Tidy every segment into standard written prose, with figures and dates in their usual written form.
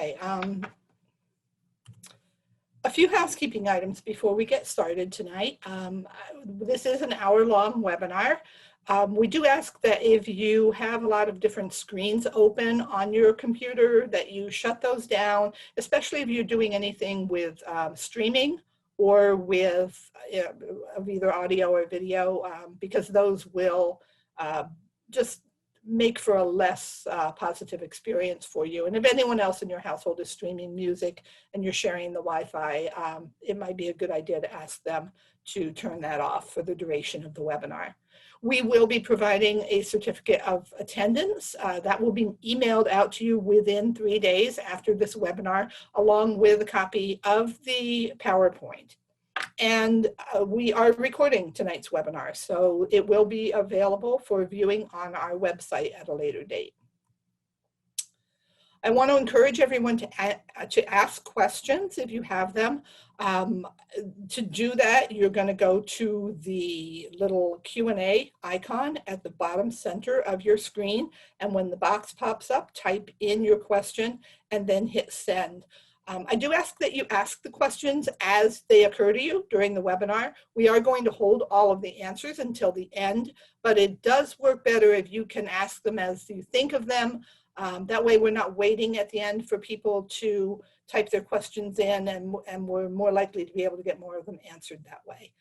Okay, a few housekeeping items before we get started tonight. This is an hour-long webinar. We do ask that if you have a lot of different screens open on your computer, that you shut those down, especially if you're doing anything with streaming or with of either audio or video, because those will just make for a less positive experience for you. And if anyone else in your household is streaming music and you're sharing the Wi-Fi, it might be a good idea to ask them to turn that off for the duration of the webinar. We will be providing a certificate of attendance that will be emailed out to you within 3 days after this webinar, along with a copy of the PowerPoint. And we are recording tonight's webinar, so it will be available for viewing on our website at a later date. I want to encourage everyone to ask questions if you have them. To do that, you're going to go to the little Q&A icon at the bottom center of your screen, and when the box pops up, type in your question and then hit send. I do ask that you ask the questions as they occur to you during the webinar. We are going to hold all of the answers until the end, but it does work better if you can ask them as you think of them. That way we're not waiting at the end for people to type their questions in, and we're more likely to be able to get more of them answered that way.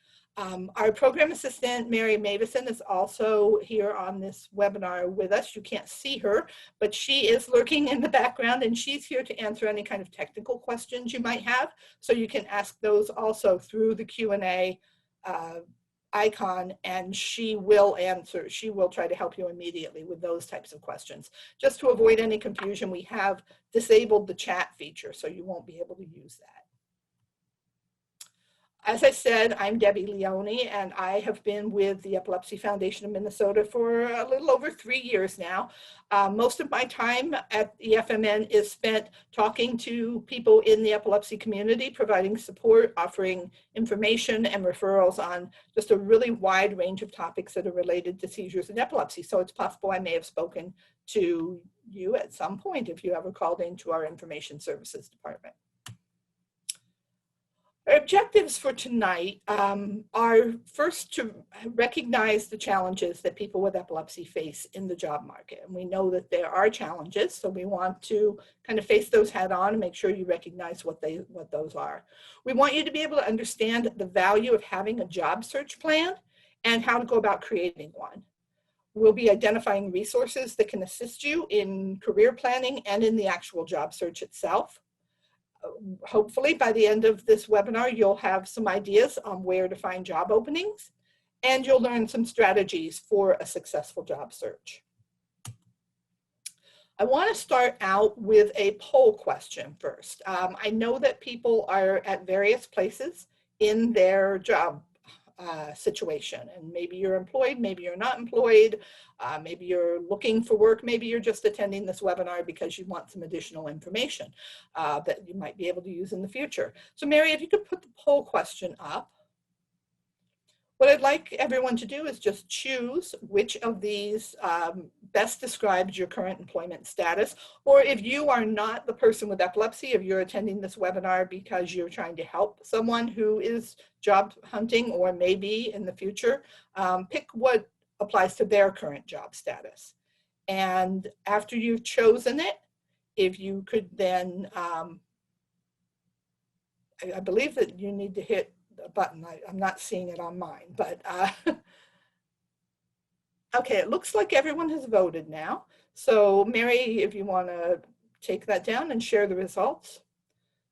Our program assistant, Mary Mavison, is also here on this webinar with us. You can't see her, but she is lurking in the background, and she's here to answer any kind of technical questions you might have. So you can ask those also through the Q&A icon, and she will answer. She will try to help you immediately with those types of questions. Just to avoid any confusion, we have disabled the chat feature, so you won't be able to use that. As I said, I'm Debbie Leone, and I have been with the Epilepsy Foundation of Minnesota for a little over 3 years now. Most of my time at EFMN is spent talking to people in the epilepsy community, providing support, offering information and referrals on just a really wide range of topics that are related to seizures and epilepsy. So it's possible I may have spoken to you at some point if you ever called into our information services department. Our objectives for tonight are first to recognize the challenges that people with epilepsy face in the job market. And we know that there are challenges, so we want to kind of face those head on and make sure you recognize what those are. We want you to be able to understand the value of having a job search plan and how to go about creating one. We'll be identifying resources that can assist you in career planning and in the actual job search itself. Hopefully by the end of this webinar, you'll have some ideas on where to find job openings, and you'll learn some strategies for a successful job search. I want to start out with a poll question first. I know that people are at various places in their job situation, and maybe you're employed, maybe you're not employed, maybe you're looking for work, maybe you're just attending this webinar because you want some additional information that you might be able to use in the future. So Mary, if you could put the poll question up. What I'd like everyone to do is just choose which of these best describes your current employment status, or if you are not the person with epilepsy, if you're attending this webinar because you're trying to help someone who is job hunting or maybe in the future, pick what applies to their current job status. And after you've chosen it, if you could then, I believe that you need to hit a button. I'm not seeing it on mine, but okay, it looks like everyone has voted now. So Mary, if you want to take that down and share the results.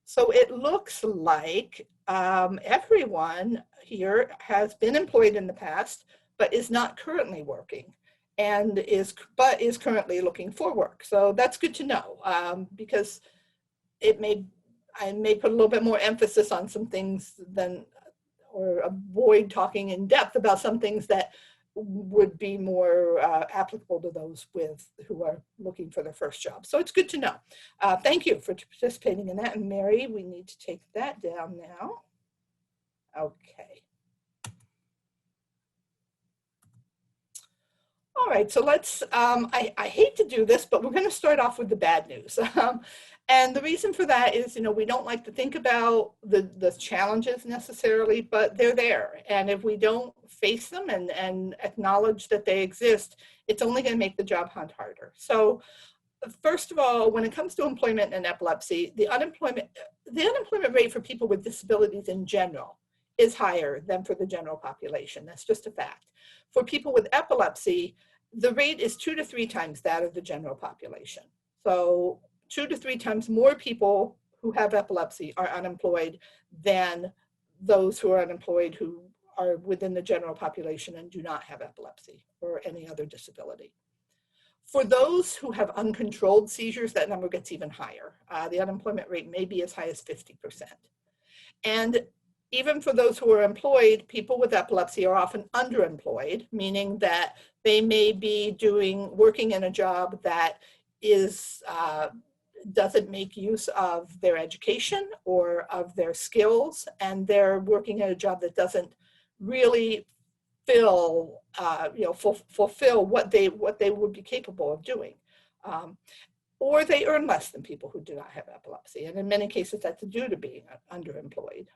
So it looks like everyone here has been employed in the past, but is not currently working, and is currently looking for work. So that's good to know, because I may put a little bit more emphasis on some things or avoid talking in depth about some things that would be more applicable to those who are looking for their first job. So it's good to know. Thank you for participating in that. And Mary, we need to take that down now. Okay. All right, so let's, I hate to do this, but we're going to start off with the bad news. And the reason for that is, we don't like to think about the challenges necessarily, but they're there. And if we don't face them and acknowledge that they exist, it's only going to make the job hunt harder. So first of all, when it comes to employment and epilepsy, the unemployment rate for people with disabilities in general is higher than for the general population. That's just a fact. For people with epilepsy, the rate is 2 to 3 times that of the general population. So 2 to 3 times more people who have epilepsy are unemployed than those who are unemployed who are within the general population and do not have epilepsy or any other disability. For those who have uncontrolled seizures, that number gets even higher. The unemployment rate may be as high as 50%. And even for those who are employed, people with epilepsy are often underemployed, meaning that they may be working in a job that doesn't make use of their education or of their skills, and they're working at a job that doesn't really fulfill what they would be capable of doing. Or they earn less than people who do not have epilepsy. And in many cases, that's due to being underemployed.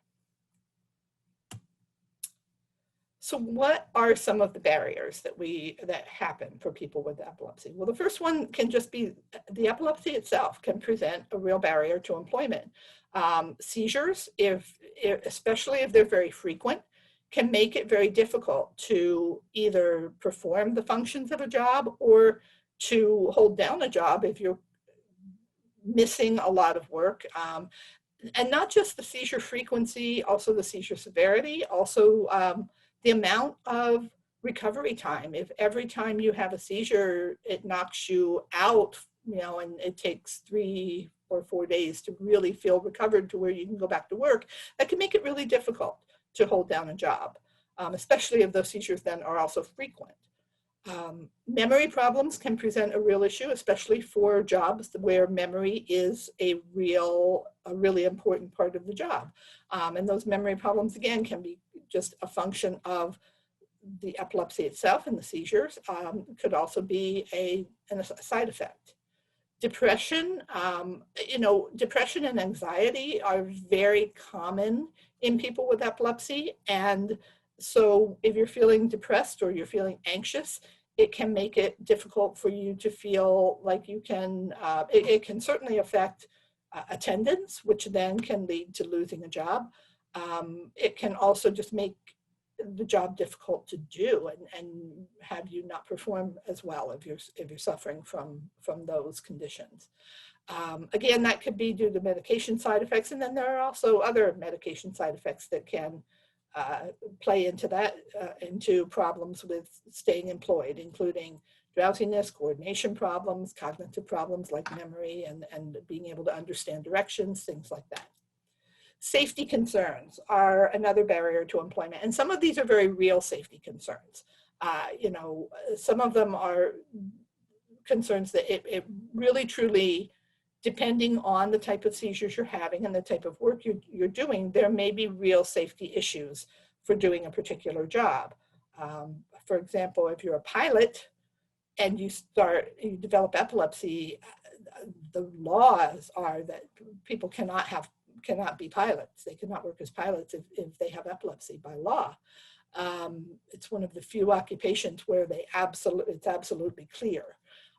So what are some of the barriers that happen for people with epilepsy? Well, the first one can just be the epilepsy itself can present a real barrier to employment. Seizures, especially if they're very frequent, can make it very difficult to either perform the functions of a job or to hold down a job if you're missing a lot of work. And not just the seizure frequency, also the seizure severity, also the amount of recovery time. If every time you have a seizure, it knocks you out, and it takes 3 or 4 days to really feel recovered to where you can go back to work, that can make it really difficult to hold down a job, especially if those seizures then are also frequent. Memory problems can present a real issue, especially for jobs where memory is a really important part of the job. And those memory problems, again, can be just a function of the epilepsy itself and the seizures. Could also be a side effect. Depression, depression and anxiety are very common in people with epilepsy. And so if you're feeling depressed or you're feeling anxious, it can make it difficult for you to feel like you can, it can certainly affect attendance, which then can lead to losing a job. It can also just make the job difficult to do and have you not perform as well if you're suffering from those conditions. Again, that could be due to medication side effects, and then there are also other medication side effects that can play into that, into problems with staying employed, including drowsiness, coordination problems, cognitive problems like memory and being able to understand directions, things like that. Safety concerns are another barrier to employment, and some of these are very real safety concerns. Some of them are concerns that it really truly, depending on the type of seizures you're having and the type of work you're doing, there may be real safety issues for doing a particular job. For example, if you're a pilot and you develop epilepsy, the laws are that people cannot be pilots. They cannot work as pilots if they have epilepsy by law. It's one of the few occupations where it's absolutely clear.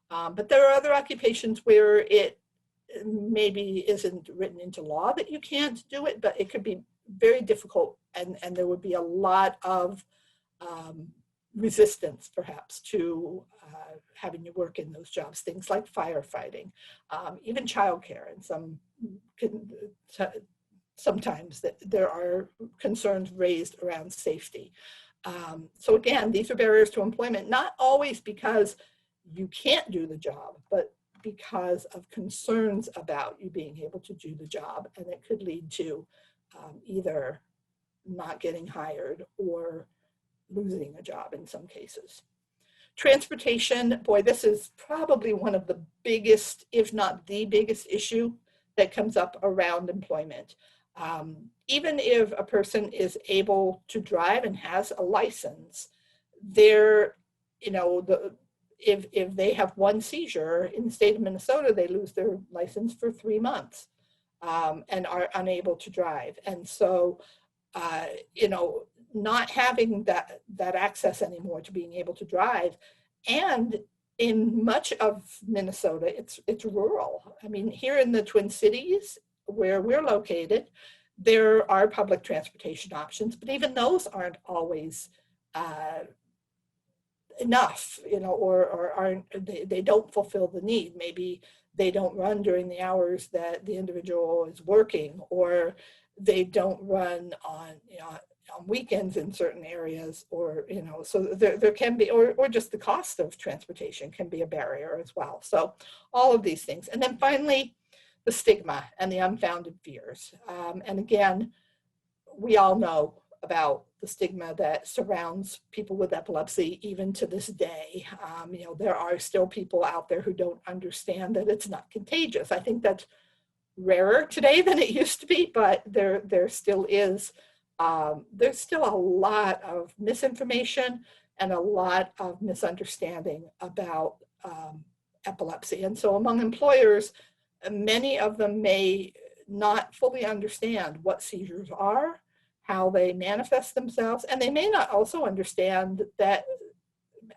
But there are other occupations where it maybe isn't written into law that you can't do it, but it could be very difficult, and there would be a lot of resistance perhaps to having you work in those jobs, things like firefighting, even childcare, and sometimes that there are concerns raised around safety. So again, these are barriers to employment, not always because you can't do the job, but because of concerns about you being able to do the job, and it could lead to either not getting hired or losing a job in some cases. Transportation, boy, this is probably one of the biggest, if not the biggest issue that comes up around employment. Even if a person is able to drive and has a license, if they have one seizure in the state of Minnesota, they lose their license for 3 months and are unable to drive. And so, you know, not having that access anymore to being able to drive, and in much of Minnesota, it's rural. I mean, here in the Twin Cities, where we're located, there are public transportation options, but even those aren't always enough, you know, or aren't, they don't fulfill the need. Maybe they don't run during the hours that the individual is working, or they don't run on, you know, on weekends in certain areas, or, you know, so there can be, or just the cost of transportation can be a barrier as well. So all of these things. And then finally, the stigma and the unfounded fears. And again, we all know about the stigma that surrounds people with epilepsy, even to this day. You know, there are still people out there who don't understand that it's not contagious. I think that's rarer today than it used to be, but there still is. There's still a lot of misinformation and a lot of misunderstanding about epilepsy. And so among employers, many of them may not fully understand what seizures are, how they manifest themselves, and they may not also understand that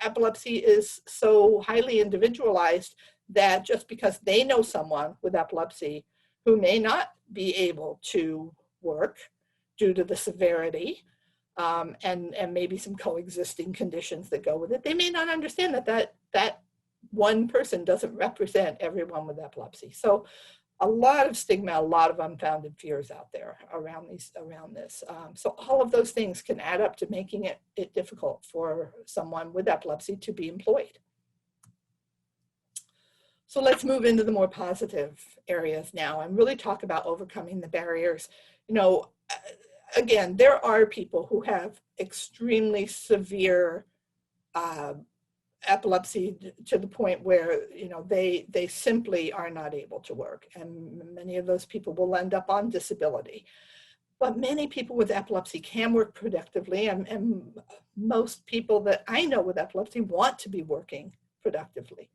epilepsy is so highly individualized that just because they know someone with epilepsy who may not be able to work due to the severity and maybe some coexisting conditions that go with it, they may not understand that one person doesn't represent everyone with epilepsy. So a lot of stigma, a lot of unfounded fears out there around this. So all of those things can add up to making it difficult for someone with epilepsy to be employed. So let's move into the more positive areas now and really talk about overcoming the barriers. You know, again, there are people who have extremely severe epilepsy to the point where, you know, they simply are not able to work, and many of those people will end up on disability. But many people with epilepsy can work productively, and most people that I know with epilepsy want to be working productively.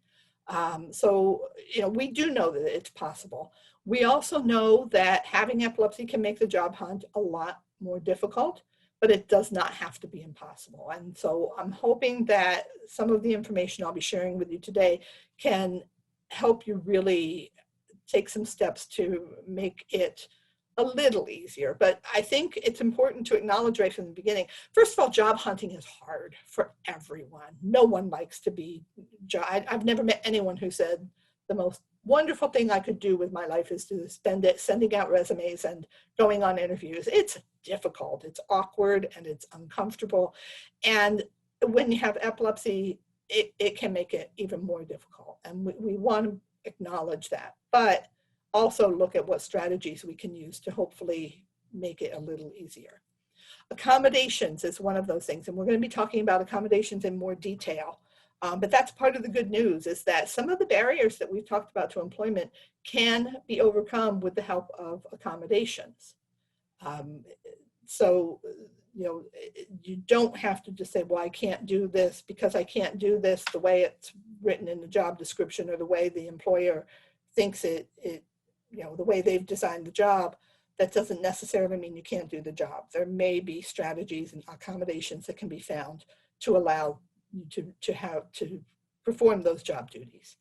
So, you know, we do know that it's possible. We also know that having epilepsy can make the job hunt a lot more difficult, but it does not have to be impossible. And so I'm hoping that some of the information I'll be sharing with you today can help you really take some steps to make it a little easier. But I think it's important to acknowledge right from the beginning, first of all, job hunting is hard for everyone. No one likes to be, I've never met anyone who said the most wonderful thing I could do with my life is to spend it sending out resumes and going on interviews. It's difficult, it's awkward, and it's uncomfortable. And when you have epilepsy, it can make it even more difficult. And we want to acknowledge that, but also look at what strategies we can use to hopefully make it a little easier. Accommodations is one of those things, and we're going to be talking about accommodations in more detail. But that's part of the good news, is that some of the barriers that we've talked about to employment can be overcome with the help of accommodations. So, you know, you don't have to just say, well, I can't do this because I can't do this the way it's written in the job description or the way the employer thinks it you know, the way they've designed the job. That doesn't necessarily mean you can't do the job. There may be strategies and accommodations that can be found to allow you to perform those job duties.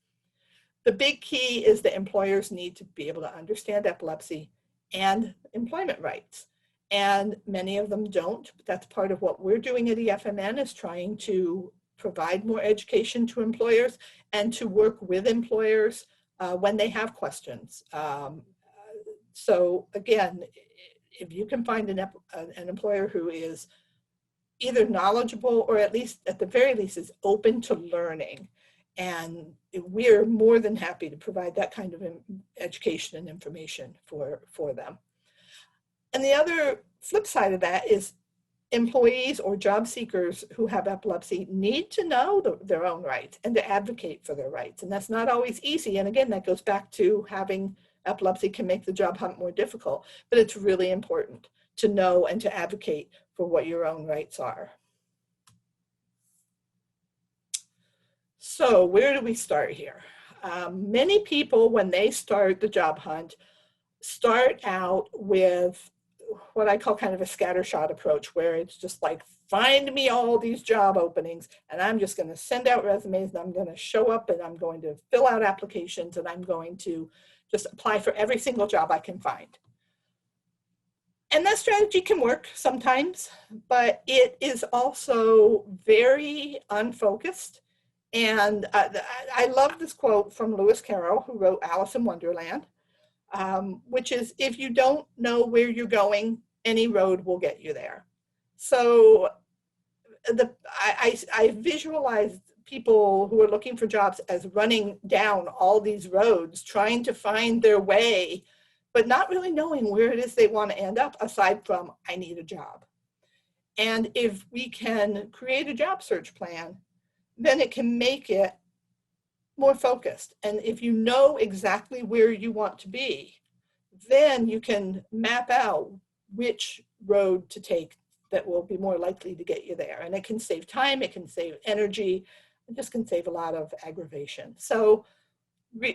The big key is that employers need to be able to understand epilepsy and employment rights. And many of them don't, but that's part of what we're doing at EFMN, is trying to provide more education to employers and to work with employers when they have questions. So again, if you can find an employer who is either knowledgeable or at least, at the very least, is open to learning, and we're more than happy to provide that kind of education and information for them. And the other flip side of that is employees or job seekers who have epilepsy need to know their own rights and to advocate for their rights. And that's not always easy. And again, that goes back to having epilepsy can make the job hunt more difficult, but it's really important to know and to advocate for what your own rights are. So where do we start here? Many people, when they start the job hunt, start out with what I call kind of a scattershot approach, where it's just like, find me all these job openings, and I'm just going to send out resumes, and I'm going to show up, and I'm going to fill out applications, and I'm going to just apply for every single job I can find. And that strategy can work sometimes, but it is also very unfocused. And I love this quote from Lewis Carroll, who wrote Alice in Wonderland, which is, if you don't know where you're going, any road will get you there. So I visualize people who are looking for jobs as running down all these roads, trying to find their way, but not really knowing where it is they want to end up, aside from, I need a job. And if we can create a job search plan, then it can make it more focused. And if you know exactly where you want to be, then you can map out which road to take that will be more likely to get you there. And it can save time, it can save energy, it just can save a lot of aggravation. So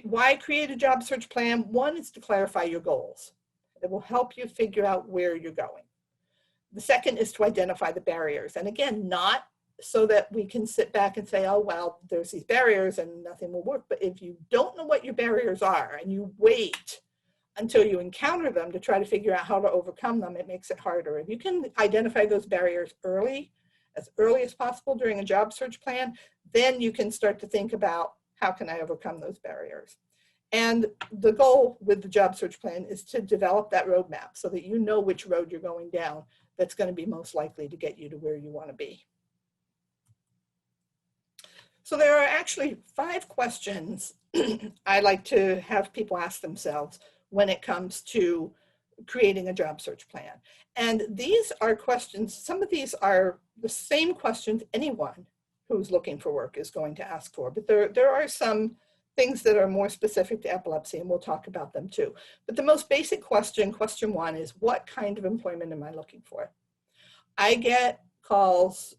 why create a job search plan? One is to clarify your goals. It will help you figure out where you're going. The second is to identify the barriers. And again, not so that we can sit back and say, oh, well, there's these barriers and nothing will work. But if you don't know what your barriers are and you wait until you encounter them to try to figure out how to overcome them, it makes it harder. If you can identify those barriers early as possible during a job search plan, then you can start to think about, how can I overcome those barriers? And the goal with the job search plan is to develop that roadmap so that you know which road you're going down that's going to be most likely to get you to where you want to be. So there are actually 5 questions I like to have people ask themselves when it comes to creating a job search plan. And these are questions, some of these are the same questions anyone who's looking for work is going to ask for, but there are some things that are more specific to epilepsy, and we'll talk about them too. But the most basic question, question 1, is, what kind of employment am I looking for? I get calls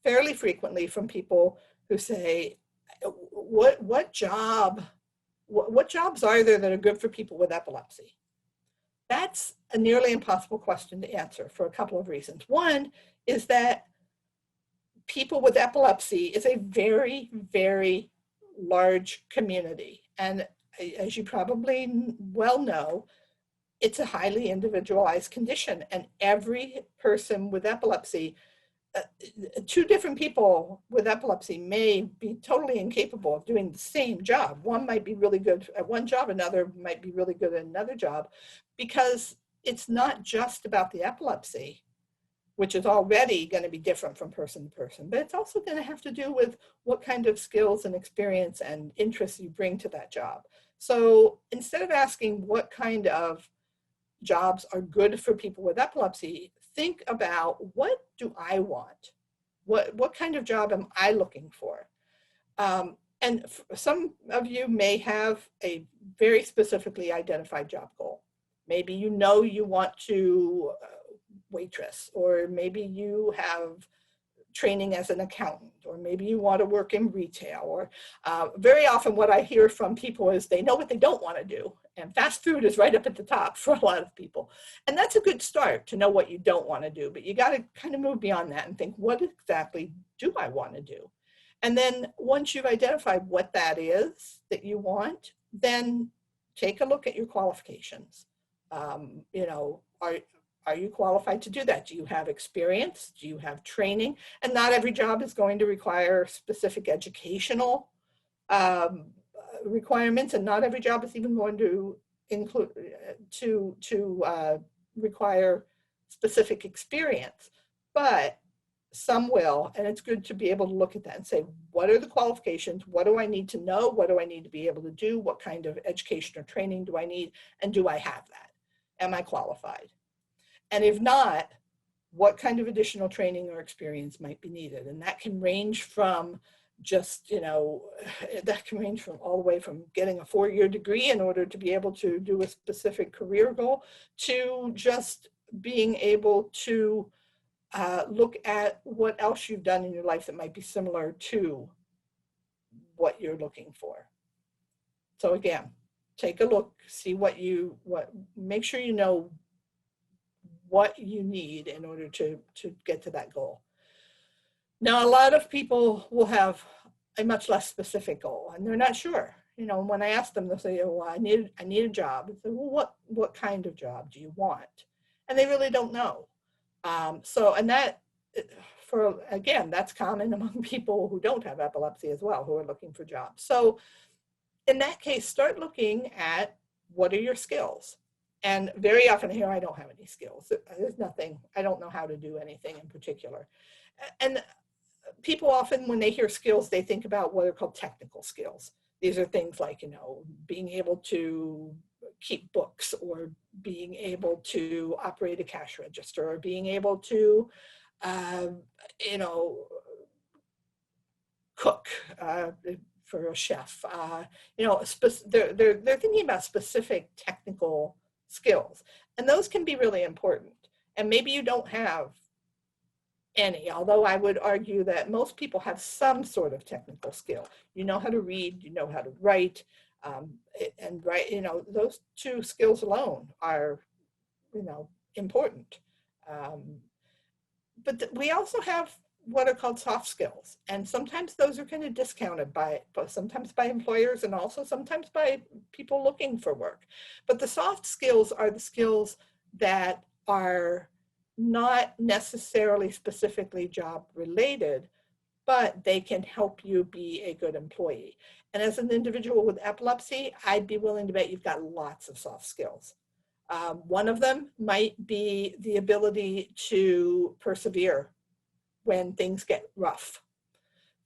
fairly frequently from people who say, what jobs are there that are good for people with epilepsy? That's a nearly impossible question to answer for a couple of reasons. One is that people with epilepsy is a very, very large community. And as you probably well know, it's a highly individualized condition. And every person with epilepsy, 2 different people with epilepsy may be totally incapable of doing the same job. One might be really good at one job, another might be really good at another job, because it's not just about the epilepsy, which is already going to be different from person to person, but it's also going to have to do with what kind of skills and experience and interests you bring to that job. So instead of asking what kind of jobs are good for people with epilepsy, think about, what do I want? What kind of job am I looking for? And some of you may have a very specifically identified job goal. Maybe you know you want to waitress, or maybe you have training as an accountant, or maybe you want to work in retail, or very often what I hear from people is they know what they don't want to do. And fast food is right up at the top for a lot of people. And that's a good start, to know what you don't want to do, but you got to kind of move beyond that and think, what exactly do I want to do? And then once you've identified what that is that you want, then take a look at your qualifications. You know, are you qualified to do that? Do you have experience? Do you have training? And not every job is going to require specific educational requirements, and not every job is even going to include require specific experience, but some will. And it's good to be able to look at that and say, what are the qualifications? What do I need to know? What do I need to be able to do? What kind of education or training do I need? And do I have that? Am I qualified? And if not, what kind of additional training or experience might be needed? And that can range from just, you know, that can range from all the way from getting a 4-year degree in order to be able to do a specific career goal, to just being able to look at what else you've done in your life that might be similar to what you're looking for. So again, take a look, see make sure you know what you need in order to get to that goal. Now, a lot of people will have a much less specific goal, and they're not sure. You know, when I ask them, they'll say, "Oh, well, I need a job." I say, "Well, what kind of job do you want?" And they really don't know. And that, that's common among people who don't have epilepsy as well, who are looking for jobs. So in that case, start looking at what are your skills. And very often here, I don't have any skills. There's nothing, I don't know how to do anything in particular. And people often, when they hear skills, they think about what are called technical skills. These are things like, being able to keep books, or being able to operate a cash register, or being able to, cook for a chef. They're thinking about specific technical skills, and those can be really important. And maybe you don't have any, although I would argue that most people have some sort of technical skill. You know how to read, you know how to write, and write, those two skills alone are, important. But we also have what are called soft skills, and sometimes those are kind of discounted sometimes by employers, and also sometimes by people looking for work. But the soft skills are the skills that are not necessarily specifically job related, but they can help you be a good employee. And as an individual with epilepsy, I'd be willing to bet you've got lots of soft skills. One of them might be the ability to persevere when things get rough,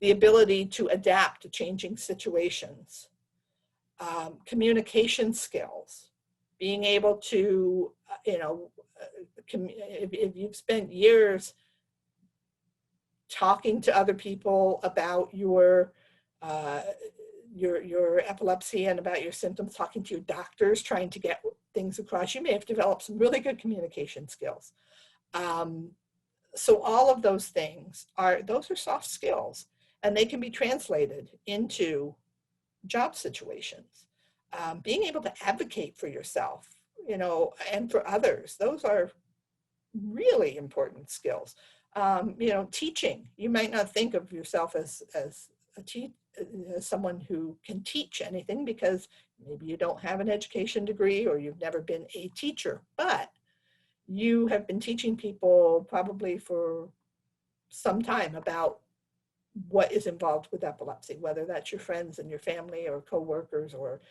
the ability to adapt to changing situations, communication skills, being able to, if you've spent years talking to other people about your epilepsy and about your symptoms, talking to your doctors, trying to get things across, you may have developed some really good communication skills. So all of those things are soft skills, and they can be translated into job situations. Being able to advocate for yourself, and for others, those are really important skills. Teaching, you might not think of yourself as someone who can teach anything, because maybe you don't have an education degree, or you've never been a teacher, but you have been teaching people probably for some time about what is involved with epilepsy, whether that's your friends and your family, or coworkers, or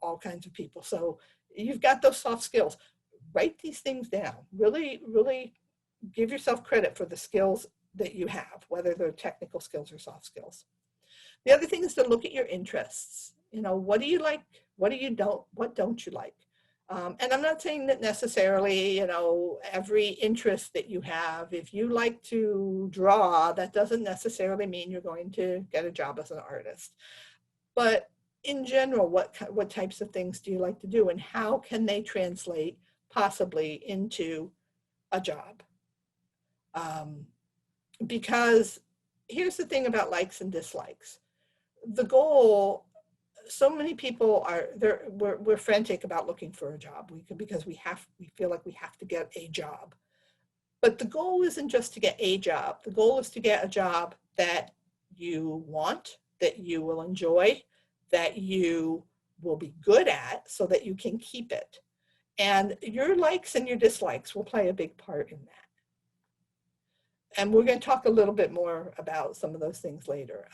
all kinds of people. So you've got those soft skills. Write these things down. Really, really give yourself credit for the skills that you have, whether they're technical skills or soft skills. The other thing is to look at your interests. What do you like? What don't you like? And I'm not saying that necessarily, every interest that you have, if you like to draw, that doesn't necessarily mean you're going to get a job as an artist. But in general, what types of things do you like to do, and how can they translate possibly into a job? Because here's the thing about likes and dislikes. The goal, so many people we're frantic about looking for a job because we feel like we have to get a job. But the goal isn't just to get a job. The goal is to get a job that you want, that you will enjoy, that you will be good at, so that you can keep it. And your likes and your dislikes will play a big part in that. And we're going to talk a little bit more about some of those things later.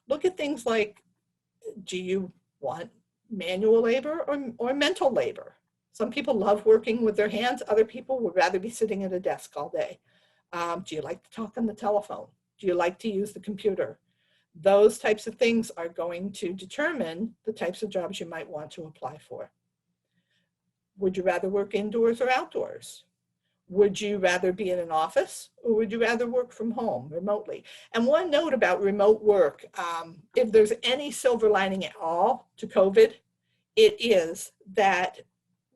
Look at things like, do you want manual labor or mental labor? Some people love working with their hands. Other people would rather be sitting at a desk all day. Do you like to talk on the telephone? Do you like to use the computer? Those types of things are going to determine the types of jobs you might want to apply for. Would you rather work indoors or outdoors? Would you rather be in an office, or would you rather work from home remotely? And one note about remote work, if there's any silver lining at all to COVID, it is that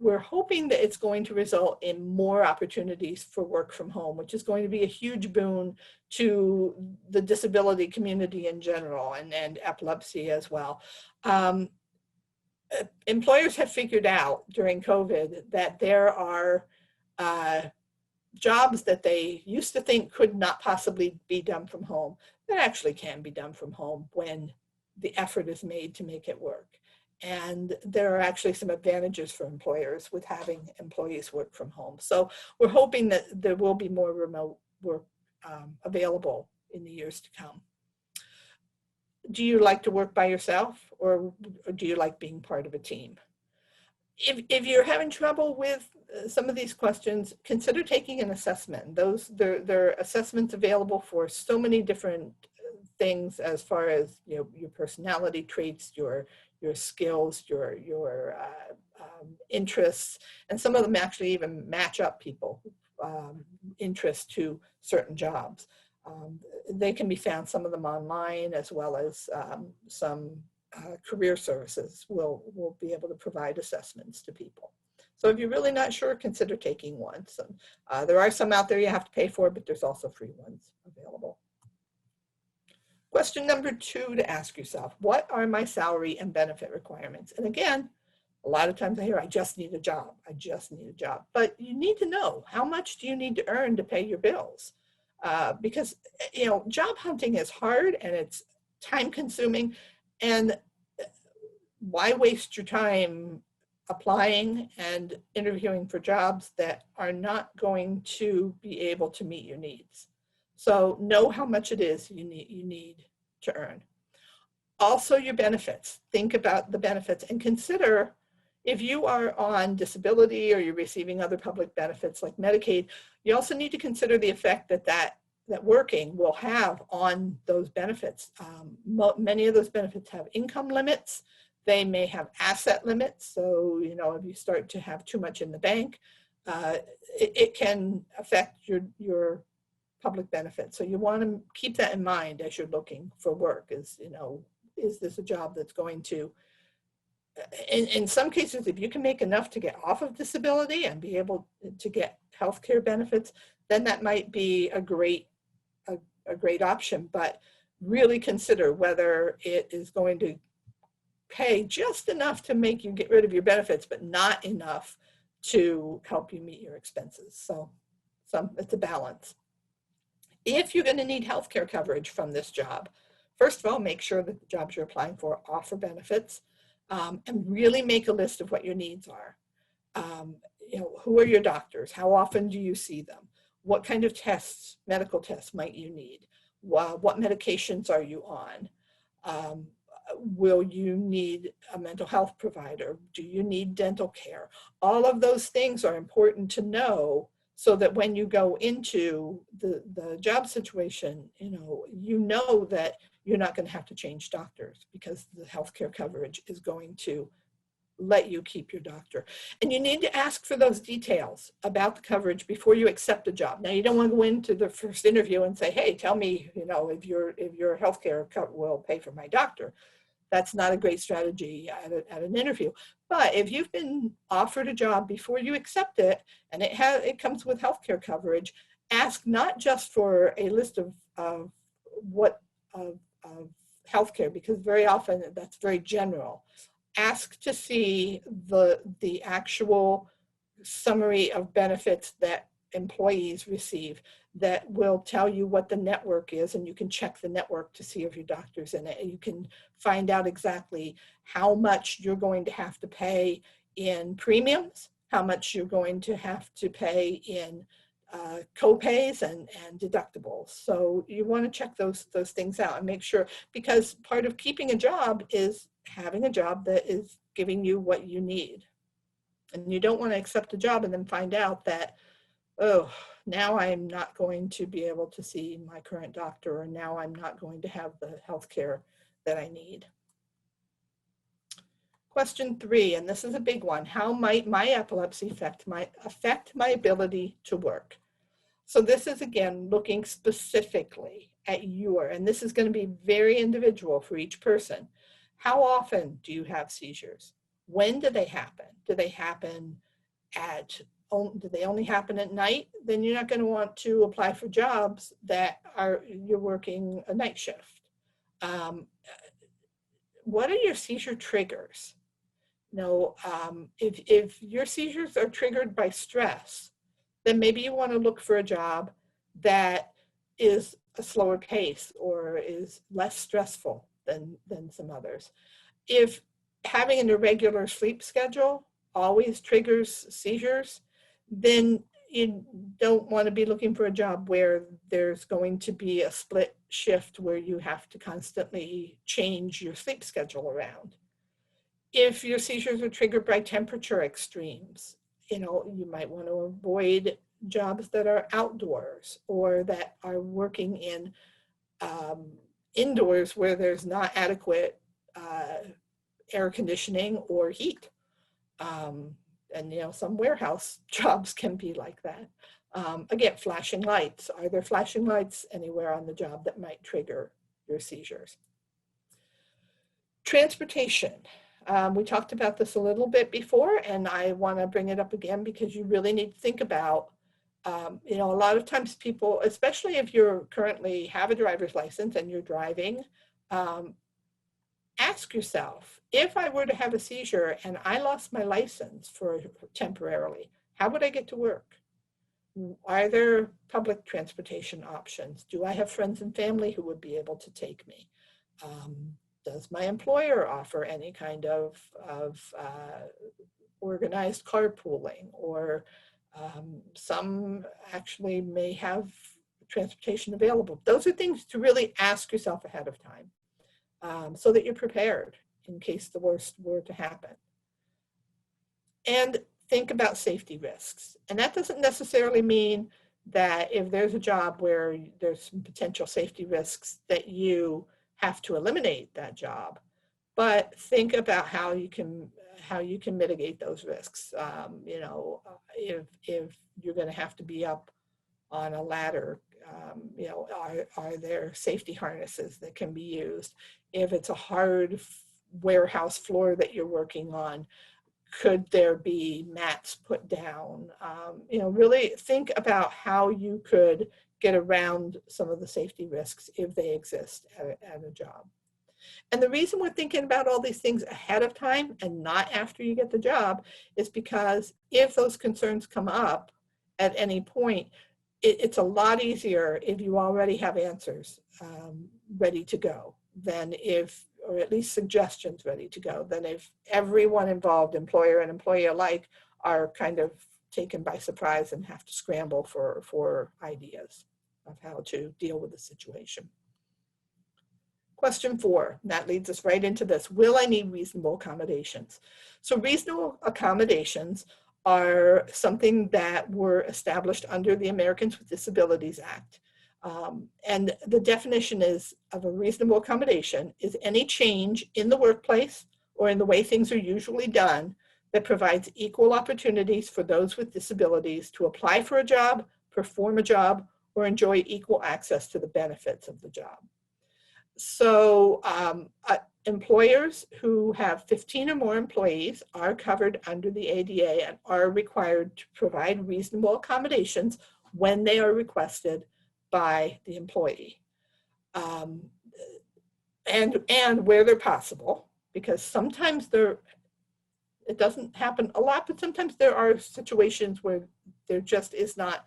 we're hoping that it's going to result in more opportunities for work from home, which is going to be a huge boon to the disability community in general, and epilepsy as well. Employers have figured out during COVID that there are jobs that they used to think could not possibly be done from home that actually can be done from home when the effort is made to make it work. And there are actually some advantages for employers with having employees work from home. So we're hoping that there will be more remote work available in the years to come. Do you like to work by yourself, or do you like being part of a team? If you're having trouble with some of these questions, consider taking an assessment. There are assessments available for so many different things, as far as your personality traits, your skills, your interests, and some of them actually even match up people interests to certain jobs. They can be found, some of them online, as well as some career services will be able to provide assessments to people. So if you're really not sure, consider taking one. So, there are some out there you have to pay for, but there's also free ones available. Question number 2 to ask yourself: what are my salary and benefit requirements? And again, a lot of times I hear, I just need a job. I just need a job. But you need to know, how much do you need to earn to pay your bills? Because, job hunting is hard and it's time consuming. And why waste your time applying and interviewing for jobs that are not going to be able to meet your needs? So know how much it is you need to earn. Also, your benefits. Think about the benefits and consider, if you are on disability or you're receiving other public benefits like Medicaid, you also need to consider the effect that working will have on those benefits. Many of those benefits have income limits. They may have asset limits. So, if you start to have too much in the bank, it can affect your public benefits. So you want to keep that in mind as you're looking for work. Is this a job that's going to, in some cases, if you can make enough to get off of disability and be able to get healthcare benefits, then that might be a great option. But really consider whether it is going to pay just enough to make you get rid of your benefits, but not enough to help you meet your expenses. So it's a balance. If you're going to need healthcare coverage from this job, first of all, make sure that the jobs you're applying for offer benefits, and really make a list of what your needs are. Who are your doctors? How often do you see them? What kind of tests, medical tests, might you need? What medications are you on? Will you need a mental health provider? Do you need dental care? All of those things are important to know, so that when you go into the job situation, you know that you're not going to have to change doctors, because the healthcare coverage is going to let you keep your doctor. And you need to ask for those details about the coverage before you accept a job. Now, you don't want to go into the first interview and say, hey, tell me, if your healthcare will pay for my doctor. That's not a great strategy at an interview. But if you've been offered a job before you accept it, and it comes with healthcare coverage, ask not just for a list of healthcare, because very often that's very general. Ask to see the actual summary of benefits that employees receive, that will tell you what the network is, and you can check the network to see if your doctor's in it. You can find out exactly how much you're going to have to pay in premiums, how much you're going to have to pay in co-pays and deductibles. So you want to check those things out and make sure, because part of keeping a job is having a job that is giving you what you need. And you don't want to accept a job and then find out that, oh, now I'm not going to be able to see my current doctor, or now I'm not going to have the health care that I need. Question 3, and this is a big one: how might my epilepsy affect my ability to work? So this is, again, looking specifically at and this is going to be very individual for each person. How often do you have seizures? When do they happen? Do they happen do they only happen at night? Then you're not going to want to apply for jobs that you're working a night shift. What are your seizure triggers? If your seizures are triggered by stress, then maybe you want to look for a job that is a slower pace or is less stressful than some others. If having an irregular sleep schedule always triggers seizures, then you don't want to be looking for a job where there's going to be a split shift where you have to constantly change your sleep schedule around. If your seizures are triggered by temperature extremes, you might want to avoid jobs that are outdoors or that are working in indoors where there's not adequate air conditioning or heat. And some warehouse jobs can be like that. Again, flashing lights. Are there flashing lights anywhere on the job that might trigger your seizures? Transportation. We talked about this a little bit before, and I want to bring it up again because you really need to think about, a lot of times people, especially if you currently have a driver's license and you're driving, ask yourself, if I were to have a seizure and I lost my license temporarily, how would I get to work? Are there public transportation options? Do I have friends and family who would be able to take me? Does my employer offer any kind of organized carpooling? Or some actually may have transportation available. Those are things to really ask yourself ahead of time so that you're prepared in case the worst were to happen. And think about safety risks. And that doesn't necessarily mean that if there's a job where there's some potential safety risks that you have to eliminate that job, but think about how you can mitigate those risks. If you're going to have to be up on a ladder, are there safety harnesses that can be used? If it's a hard warehouse floor that you're working on, could there be mats put down? Really think about how you could get around some of the safety risks if they exist at a job. And the reason we're thinking about all these things ahead of time and not after you get the job is because if those concerns come up at any point, it's a lot easier if you already have answers ready to go or at least suggestions ready to go, than if everyone involved, employer and employee alike, are kind of taken by surprise and have to scramble for ideas of how to deal with the situation. Question 4, that leads us right into this. Will I need reasonable accommodations? So reasonable accommodations are something that were established under the Americans with Disabilities Act. And the definition of a reasonable accommodation is any change in the workplace or in the way things are usually done that provides equal opportunities for those with disabilities to apply for a job, perform a job, or enjoy equal access to the benefits of the job. So employers who have 15 or more employees are covered under the ADA and are required to provide reasonable accommodations when they are requested by the employee. And where they're possible, because sometimes it doesn't happen a lot, but sometimes there are situations where there just is not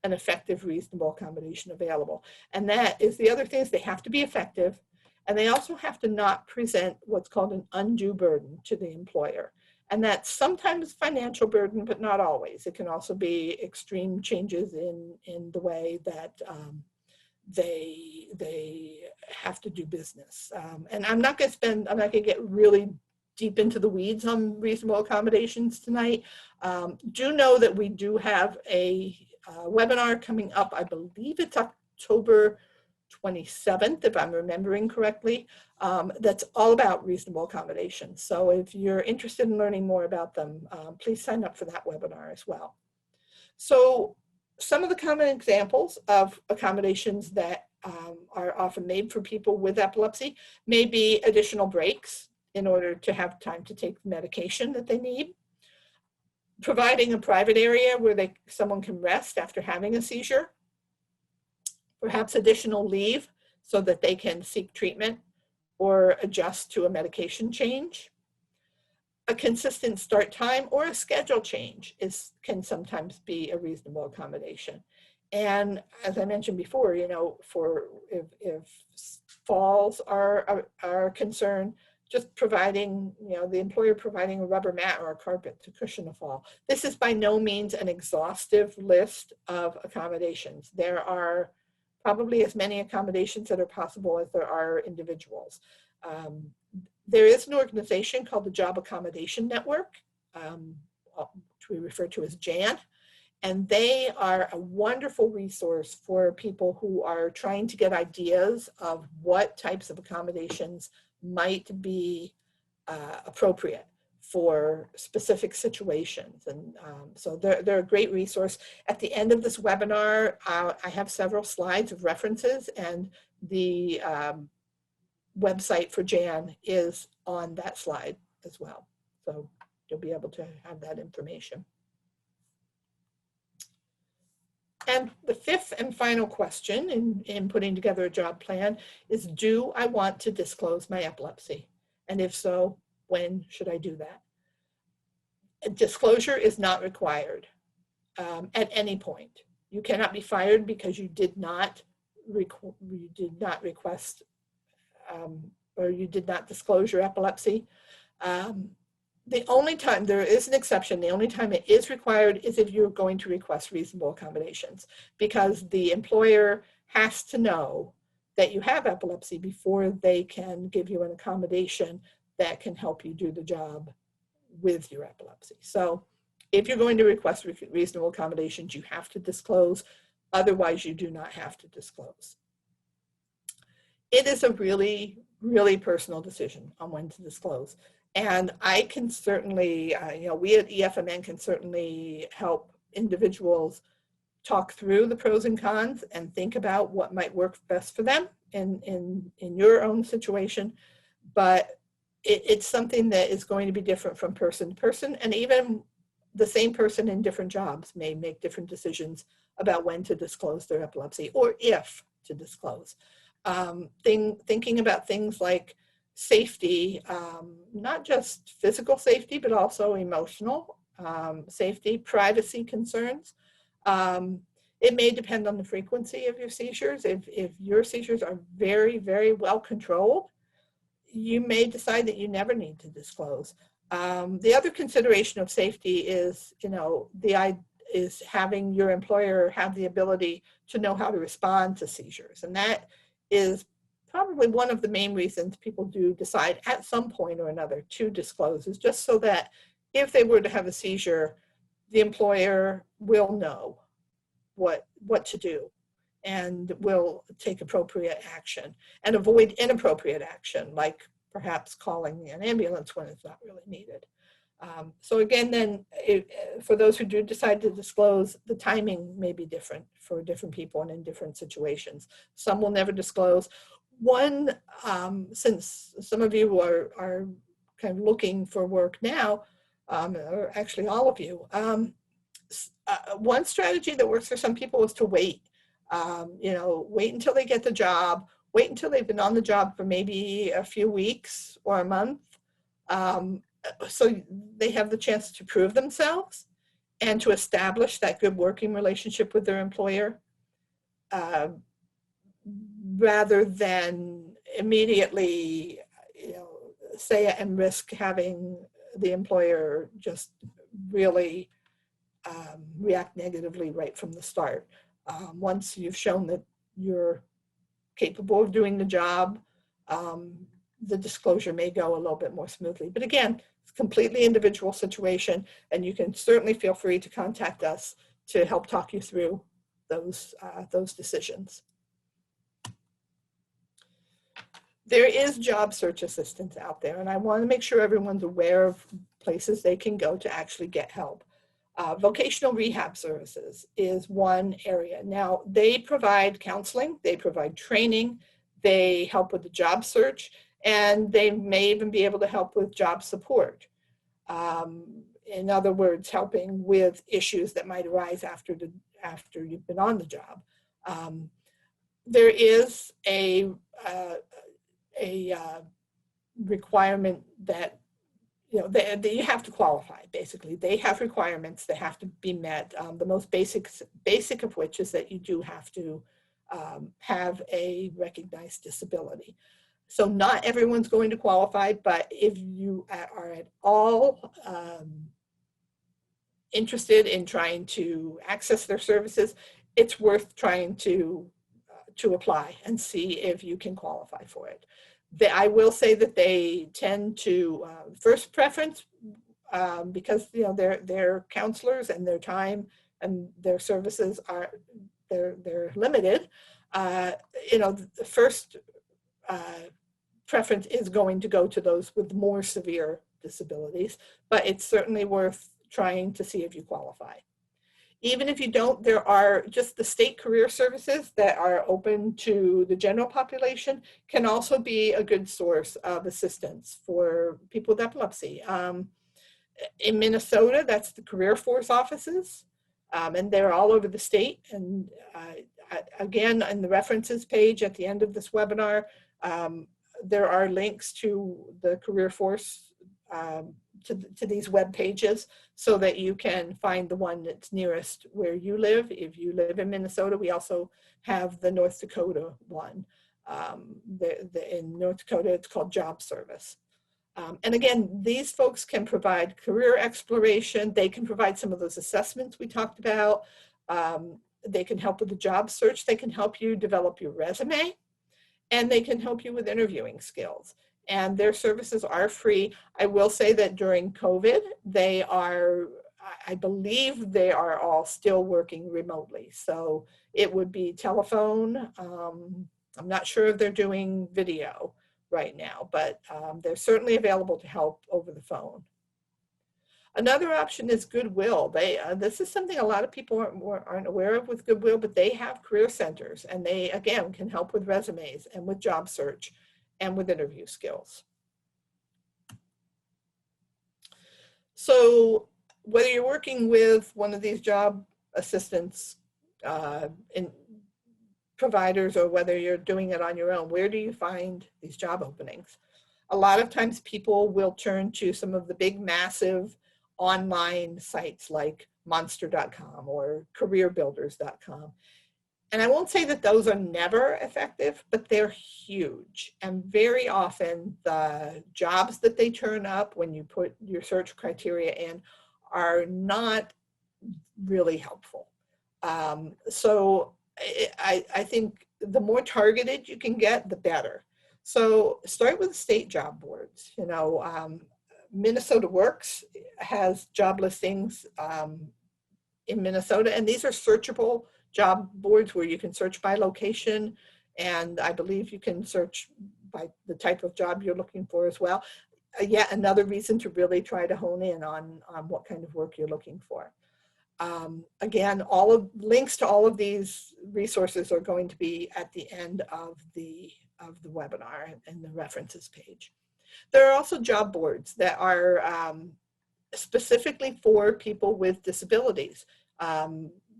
an effective, reasonable accommodation available. And that is the other thing, is they have to be effective, and they also have to not present what's called an undue burden to the employer. And that's sometimes financial burden, but not always. It can also be extreme changes in the way that they have to do business. And I'm not going to get really deep into the weeds on reasonable accommodations tonight. Do know that we do have a webinar coming up. I believe it's October 27th, if I'm remembering correctly, that's all about reasonable accommodations. So if you're interested in learning more about them, please sign up for that webinar as well. So some of the common examples of accommodations that are often made for people with epilepsy may be additional breaks in order to have time to take the medication that they need. Providing a private area where someone can rest after having a seizure. Perhaps additional leave so that they can seek treatment or adjust to a medication change. A consistent start time or a schedule change can sometimes be a reasonable accommodation. And as I mentioned before, you know, if falls are a concern, just providing, you know, the employer providing a rubber mat or a carpet to cushion a fall. This is by no means an exhaustive list of accommodations. There are probably as many accommodations that are possible as there are individuals. There is an organization called the Job Accommodation Network, which we refer to as JAN, and they are a wonderful resource for people who are trying to get ideas of what types of accommodations might be appropriate for specific situations. And so they're a great resource. At the end of this webinar, I have several slides of references, and the website for JAN is on that slide as well. So you'll be able to have that information. And the fifth and final question in putting together a job plan is, do I want to disclose my epilepsy? And if so, when should I do that? Disclosure is not required at any point. You cannot be fired because you did not request or you did not disclose your epilepsy. The only time, there is an exception, the only time it is required is if you're going to request reasonable accommodations, because the employer has to know that you have epilepsy before they can give you an accommodation that can help you do the job with your epilepsy. So if you're going to request reasonable accommodations, you have to disclose. Otherwise, you do not have to disclose. It is a really, really personal decision on when to disclose. And I can certainly, you know, we at EFMN can certainly help individuals talk through the pros and cons and think about what might work best for them in your own situation. But it's something that is going to be different from person to person, and even the same person in different jobs may make different decisions about when to disclose their epilepsy or if to disclose. Thinking about things like safety, not just physical safety, but also emotional safety, privacy concerns. It may depend on the frequency of your seizures. If your seizures are very, very well controlled, you may decide that you never need to disclose. The other consideration of safety is, you know, is having your employer have the ability to know how to respond to seizures. And that is probably one of the main reasons people do decide at some point or another to disclose, is just so that if they were to have a seizure, the employer will know what to do and will take appropriate action and avoid inappropriate action, like perhaps calling an ambulance when it's not really needed. So again, then, for those who do decide to disclose, the timing may be different for different people and in different situations. Some will never disclose. One, since some of you are kind of looking for work now, or actually all of you, one strategy that works for some people is to wait. You know, wait until they get the job, wait until they've been on the job for maybe a few weeks or a month, so they have the chance to prove themselves and to establish that good working relationship with their employer, rather than immediately, you know, say it and risk having the employer just really react negatively right from the start. Once you've shown that you're capable of doing the job, the disclosure may go a little bit more smoothly. But again, it's a completely individual situation, and you can certainly feel free to contact us to help talk you through those decisions. There is job search assistance out there, and I want to make sure everyone's aware of places they can go to actually get help. Vocational rehab services is one area. Now, they provide counseling, they provide training, they help with the job search, and they may even be able to help with job support. in other words, helping with issues that might arise after you've been on the job. There is a requirement that you have to qualify. Basically, they have requirements that have to be met. The most basic of which is that you do have to have a recognized disability. So not everyone's going to qualify, but if you are at all interested in trying to access their services, it's worth trying to apply and see if you can qualify for it. I will say that they tend to first preference, because they're counselors and their time and their services are they're limited. The first preference is going to go to those with more severe disabilities, but it's certainly worth trying to see if you qualify. Even if you don't, there are just the state career services that are open to the general population can also be a good source of assistance for people with epilepsy. In Minnesota, that's the career force offices, and they're all over the state. And again, in the references page at the end of this webinar, there are links to the career force to these web pages so that you can find the one that's nearest where you live. If you live in Minnesota, we also have the North Dakota one. In North Dakota, it's called Job Service. And again, these folks can provide career exploration. They can provide some of those assessments we talked about. They can help with the job search. They can help you develop your resume, and they can help you with interviewing skills. And their services are free. I will say that during COVID, I believe they are all still working remotely. So it would be telephone. I'm not sure if they're doing video right now, but they're certainly available to help over the phone. Another option is Goodwill. This is something a lot of people aren't aware of with Goodwill, but they have career centers, and they, again, can help with resumes and with job search and with interview skills. So whether you're working with one of these job assistance providers or whether you're doing it on your own, where do you find these job openings? A lot of times people will turn to some of the big, massive online sites like monster.com or careerbuilders.com. And I won't say that those are never effective, but they're huge. And very often the jobs that they turn up when you put your search criteria in are not really helpful. So I think the more targeted you can get, the better. So start with state job boards. Minnesota Works has job listings in Minnesota, and these are searchable job boards where you can search by location, and I believe you can search by the type of job you're looking for as well. Yet another reason to really try to hone in on what kind of work you're looking for. Again, links to all of these resources are going to be at the end of the webinar and the references page. There are also job boards that are specifically for people with disabilities.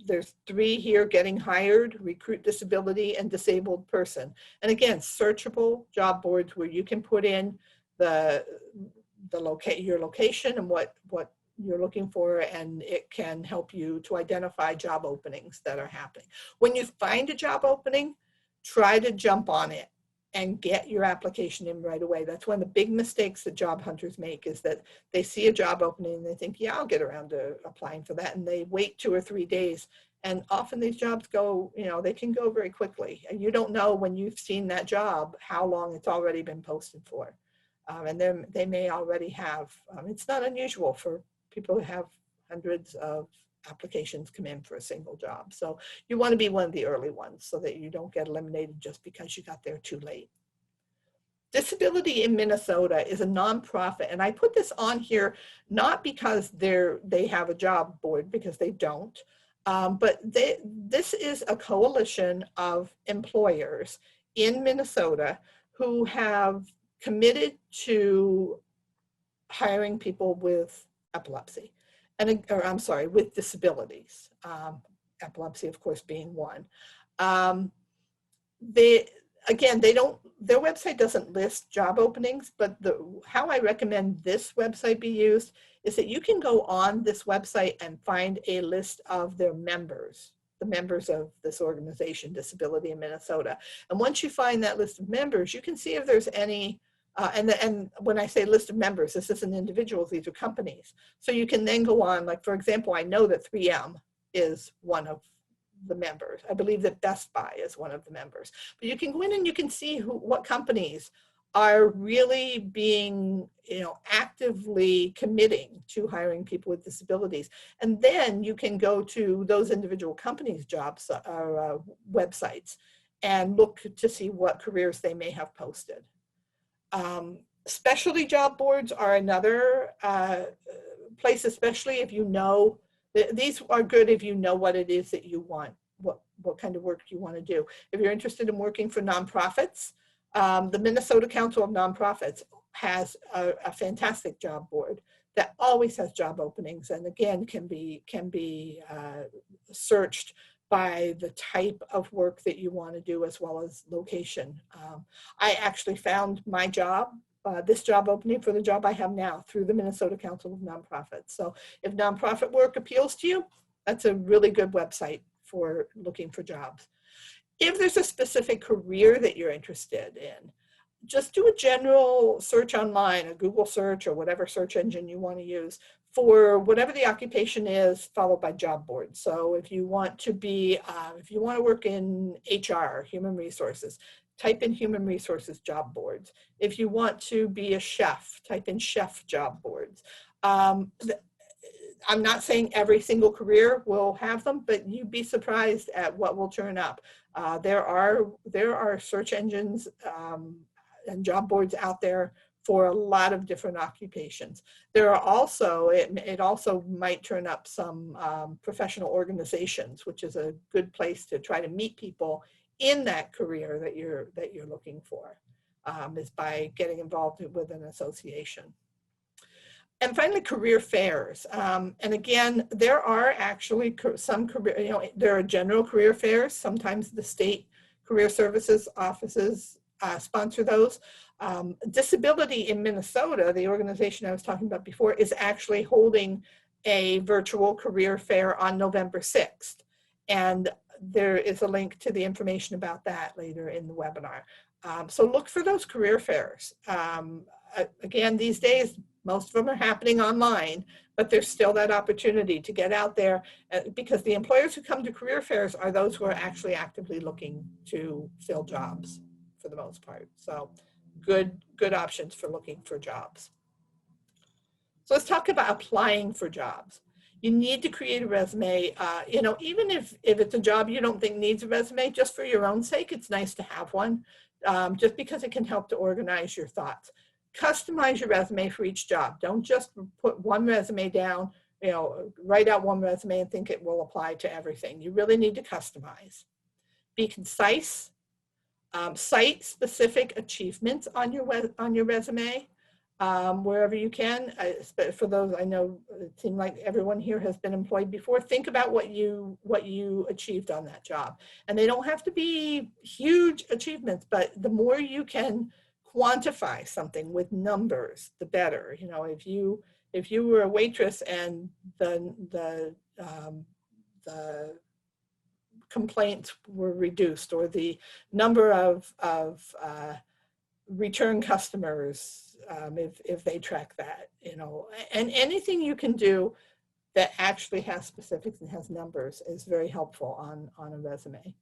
There's 3 here: Getting Hired, Recruit Disability, and Disabled Person. And again, searchable job boards where you can put in your location and what you're looking for, and it can help you to identify job openings that are happening. When you find a job opening, try to jump on it and get your application in right away. That's one of the big mistakes that job hunters make, is that they see a job opening and they think, yeah, I'll get around to applying for that. And they wait 2 or 3 days. And often these jobs go, they can go very quickly. And you don't know when you've seen that job, how long it's already been posted for. And then they may already have, it's not unusual for people to have hundreds of applications come in for a single job. So you want to be one of the early ones so that you don't get eliminated just because you got there too late. Disability in Minnesota is a nonprofit, and I put this on here not because they have a job board, because they don't, but this is a coalition of employers in Minnesota who have committed to hiring people with epilepsy, or I'm sorry, with disabilities. Epilepsy, of course, being one. They, again, their website doesn't list job openings, but how I recommend this website be used is that you can go on this website and find a list of their members, the members of this organization, Disability in Minnesota. And once you find that list of members, you can see if there's any, and when I say list of members, this isn't individuals, these are companies. So you can then go on, like, for example, I know that 3M is one of the members. I believe that Best Buy is one of the members. But you can go in and you can see what companies are really being, actively committing to hiring people with disabilities. And then you can go to those individual companies' jobs or websites and look to see what careers they may have posted. Specialty job boards are another place, especially if you know. These are good if you know what it is that you want, what kind of work you want to do. If you're interested in working for nonprofits, the Minnesota Council of Nonprofits has a fantastic job board that always has job openings, and again can be searched by the type of work that you want to do as well as location. I actually found my job, this job opening for the job I have now through the Minnesota Council of Nonprofits. So if nonprofit work appeals to you, that's a really good website for looking for jobs. If there's a specific career that you're interested in, just do a general search online, a Google search or whatever search engine you want to use for whatever the occupation is, followed by job boards. So if you want to be, if you want to work in HR, human resources, type in human resources job boards. If you want to be a chef, type in chef job boards. I'm not saying every single career will have them, but you'd be surprised at what will turn up. There are search engines and job boards out there for a lot of different occupations. There are also, it also might turn up some professional organizations, which is a good place to try to meet people in that career that you're looking for, is by getting involved with an association. And finally, career fairs. And again, there are actually some career, there are general career fairs. Sometimes the state career services offices sponsor those. Disability in Minnesota, the organization I was talking about before, is actually holding a virtual career fair on November 6th. And there is a link to the information about that later in the webinar. So look for those career fairs. Again, these days, most of them are happening online, but there's still that opportunity to get out there because the employers who come to career fairs are those who are actually actively looking to fill jobs for the most part. So good options for looking for jobs. So let's talk about applying for jobs. You need to create a resume. Even if it's a job you don't think needs a resume, just for your own sake, it's nice to have one, just because it can help to organize your thoughts. Customize your resume for each job. Don't just put one resume down, write out one resume and think it will apply to everything. You really need to customize. Be concise. Cite specific achievements on your resume wherever you can. For those, I know it seemed like everyone here has been employed before. Think about what you achieved on that job, and they don't have to be huge achievements, but the more you can quantify something with numbers, the better. If you were a waitress and the complaints were reduced, or the number of return customers, if they track that, and anything you can do that actually has specifics and has numbers is very helpful on a resume.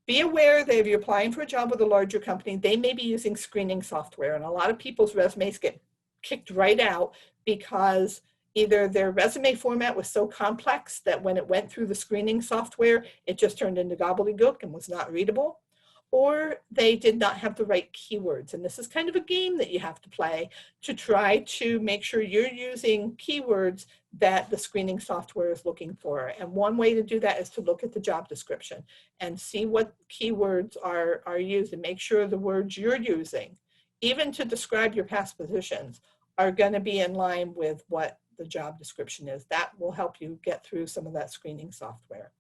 Be aware that if you're applying for a job with a larger company, they may be using screening software, and a lot of people's resumes get kicked right out because either their resume format was so complex that when it went through the screening software, it just turned into gobbledygook and was not readable, or they did not have the right keywords. And this is kind of a game that you have to play to try to make sure you're using keywords that the screening software is looking for. And one way to do that is to look at the job description and see what keywords are used, and make sure the words you're using, even to describe your past positions, are going to be in line with what the job description is. That will help you get through some of that screening software.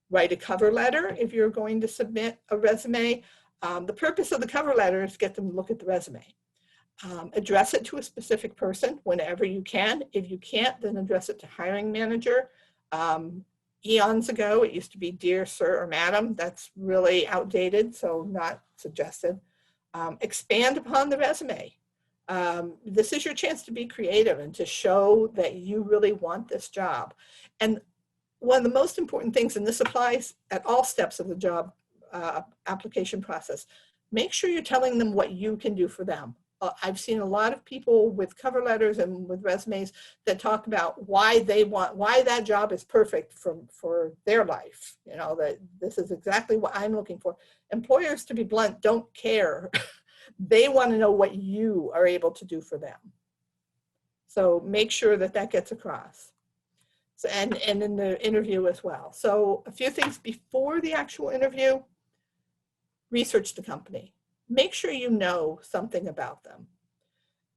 Write a cover letter if you're going to submit a resume. The purpose of the cover letter is to get them to look at the resume. Address it to a specific person whenever you can. If you can't, then address it to hiring manager. Eons ago, it used to be dear sir or madam. That's really outdated, so not suggested. Expand upon the resume. This is your chance to be creative and to show that you really want this job. And one of the most important things, and this applies at all steps of the job application process, make sure you're telling them what you can do for them. I've seen a lot of people with cover letters and with resumes that talk about why that job is perfect for their life. You know, that this is exactly what I'm looking for. Employers, to be blunt, don't care. They want to know what you are able to do for them. So make sure that that gets across. So, and in the interview as well. So a few things before the actual interview: research the company. Make sure you know something about them.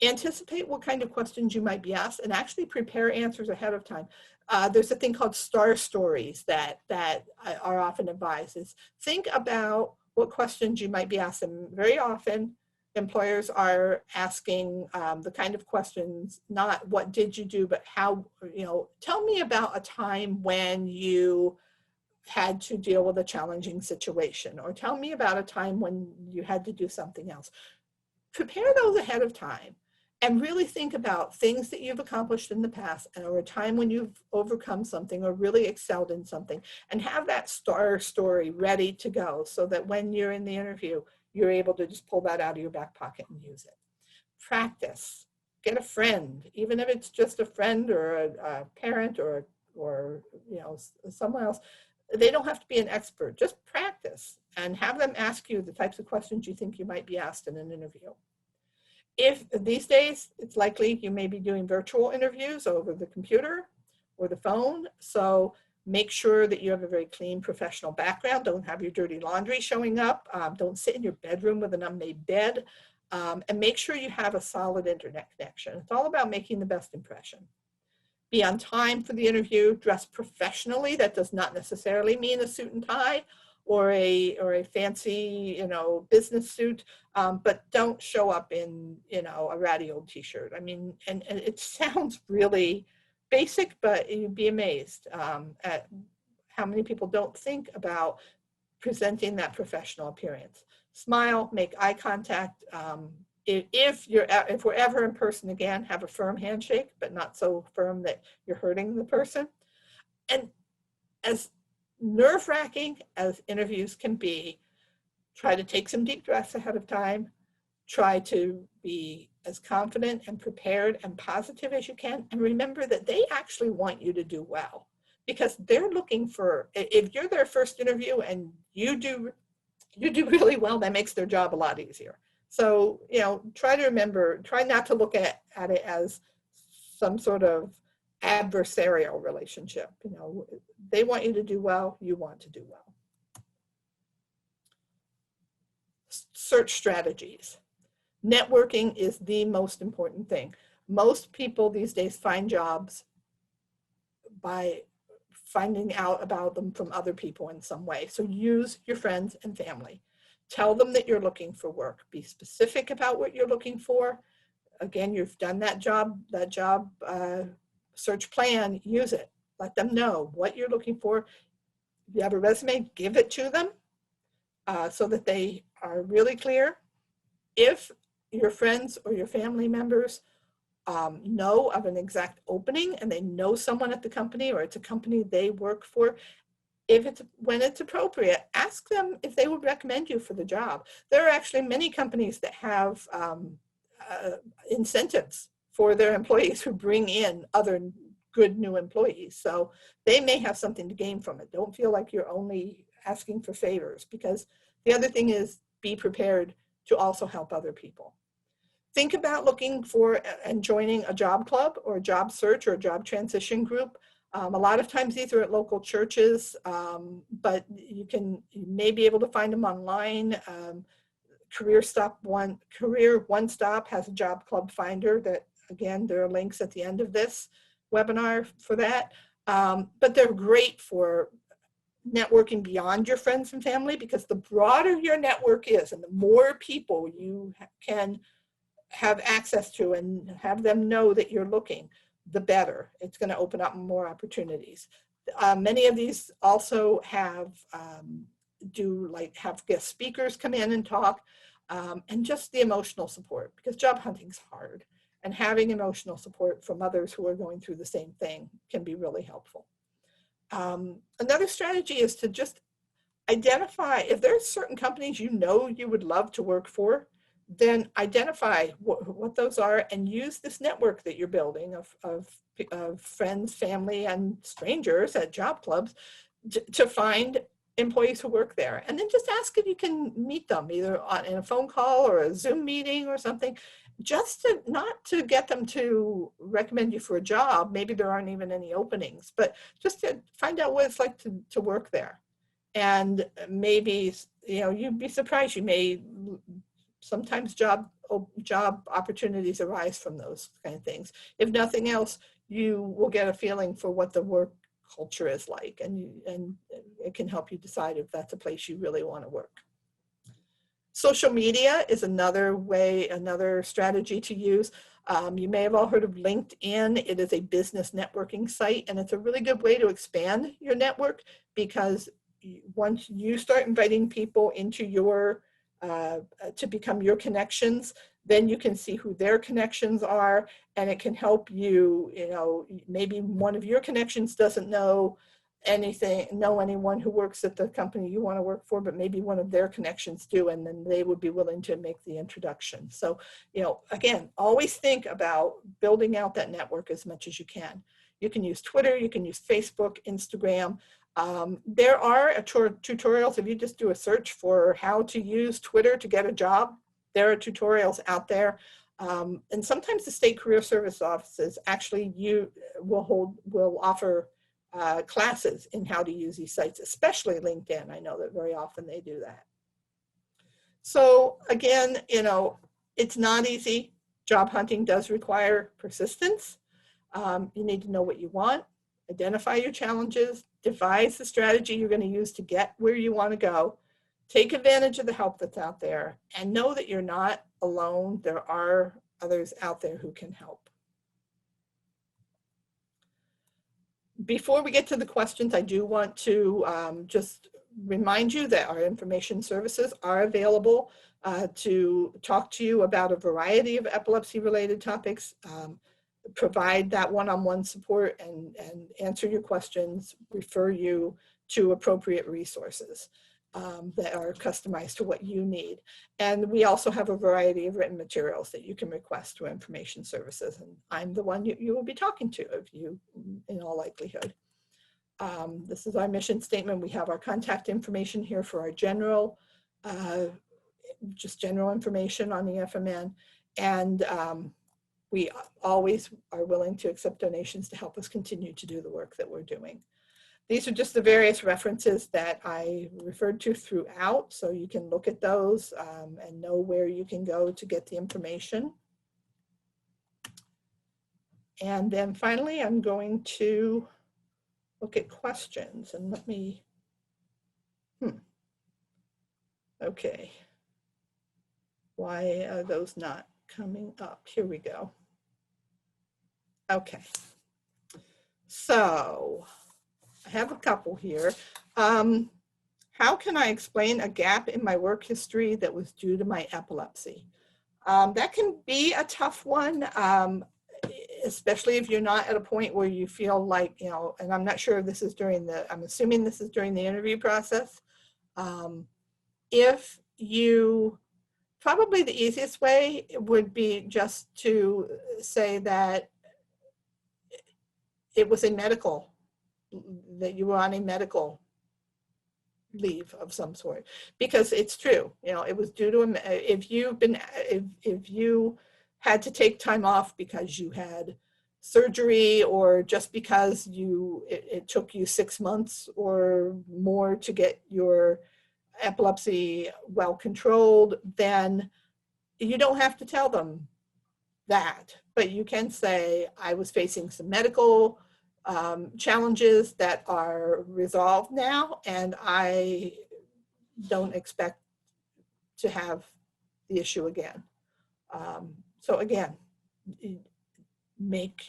Anticipate what kind of questions you might be asked and actually prepare answers ahead of time. There's a thing called star stories that are often advised. Is think about what questions you might be asked. And very often employers are asking the kind of questions, not what did you do, but how, you know, tell me about a time when you had to deal with a challenging situation, or tell me about a time when you had to do something else. Prepare those ahead of time and really think about things that you've accomplished in the past, or a time when you've overcome something or really excelled in something, and have that star story ready to go so that when you're in the interview, you're able to just pull that out of your back pocket and use it. Practice. Get a friend, even if it's just a friend or a parent or you know, someone else. They don't have to be an expert. Just practice and have them ask you the types of questions you think you might be asked in an interview. If these days, it's likely you may be doing virtual interviews over the computer or the phone. So make sure that you have a very clean professional background. Don't have your dirty laundry showing up. Don't sit in your bedroom with an unmade bed. And make sure you have a solid internet connection. It's all about making the best impression. Be on time for the interview, dress professionally. That does not necessarily mean a suit and tie or a fancy, you know, business suit, but don't show up in, you know, a ratty old t-shirt. I mean, and it sounds really basic, but you'd be amazed at how many people don't think about presenting that professional appearance. Smile, make eye contact. If we're ever in person again, have a firm handshake, but not so firm that you're hurting the person. And as nerve-wracking as interviews can be, try to take some deep breaths ahead of time. Try to be as confident and prepared and positive as you can. And remember that they actually want you to do well, because they're looking for, if you're their first interview and you do really well, that makes their job a lot easier. So, you know, try to remember, try not to look at it as some sort of adversarial relationship. You know, they want you to do well, you want to do well. Search strategies. Networking is the most important thing. Most people these days find jobs by finding out about them from other people in some way. So use your friends and family. Tell them that you're looking for work. Be specific about what you're looking for. Again, you've done that job search plan, use it. Let them know what you're looking for. If you have a resume, give it to them so that they are really clear. If your friends or your family members know of an exact opening and they know someone at the company, or it's a company they work for, when it's appropriate, ask them if they would recommend you for the job. There are actually many companies that have incentives for their employees who bring in other good new employees. So they may have something to gain from it. Don't feel like you're only asking for favors, because the other thing is be prepared to also help other people. Think about looking for and joining a job club or a job search or a job transition group. A lot of times these are at local churches, but you may be able to find them online. Career One Stop has a job club finder that Again, there are links at the end of this webinar for that. But they're great for networking beyond your friends and family, because the broader your network is and the more people you can have access to and have them know that you're looking, the better. It's going to open up more opportunities. Many of these also have have guest speakers come in and talk, and just the emotional support, because job hunting's hard, and having emotional support from others who are going through the same thing can be really helpful. Another strategy is to just identify, if there's certain companies you know you would love to work for, then identify what those are and use this network that you're building of friends, family, and strangers at job clubs to find employees who work there. And then just ask if you can meet them either in a phone call or a Zoom meeting or something, just to not to get them to recommend you for a job. Maybe there aren't even any openings, but just to find out what it's like to work there. And maybe, you'd be surprised. You may, sometimes job opportunities arise from those kind of things. If nothing else, you will get a feeling for what the work culture is like, and it can help you decide if that's a place you really want to work. Social media is another strategy to use. You may have all heard of LinkedIn. It is a business networking site, and it's a really good way to expand your network, because once you start inviting people into your, to become your connections, then you can see who their connections are, and it can help you, maybe one of your connections doesn't know anyone who works at the company you want to work for, but maybe one of their connections do, and then they would be willing to make the introduction. So, again, always think about building out that network as much as you can. You can use Twitter, you can use Facebook, Instagram. There are tutorials. If you just do a search for how to use Twitter to get a job, there are tutorials out there. And sometimes the state career service offices actually will offer classes in how to use these sites, especially LinkedIn. I know that very often they do that. So again, it's not easy. Job hunting does require persistence. You need to know what you want, identify your challenges, devise the strategy you're going to use to get where you want to go, take advantage of the help that's out there, and know that you're not alone. There are others out there who can help. Before we get to the questions, I do want to just remind you that our information services are available to talk to you about a variety of epilepsy-related topics, provide that one-on-one support, and answer your questions, refer you to appropriate resources that are customized to what you need. And we also have a variety of written materials that you can request through information services. And I'm the one you will be talking to, if you, in all likelihood. This is our mission statement. We have our contact information here for our general information on the FMN. And we always are willing to accept donations to help us continue to do the work that we're doing. These are just the various references that I referred to throughout, so you can look at those and know where you can go to get the information. And then finally, I'm going to look at questions, and let me, okay. Why are those not coming up? Here we go. Okay. So I have a couple here. How can I explain a gap in my work history that was due to my epilepsy? That can be a tough one, especially if you're not at a point where you feel like, and I'm not sure if this is I'm assuming this is during the interview process. If you, probably the easiest way would be just to say that it was that you were on a medical leave of some sort, because it's true, it was due to if you had to take time off because you had surgery, or just because it took you 6 months or more to get your epilepsy well controlled, then you don't have to tell them that, but you can say, I was facing some medical challenges that are resolved now, and I don't expect to have the issue again. So again, make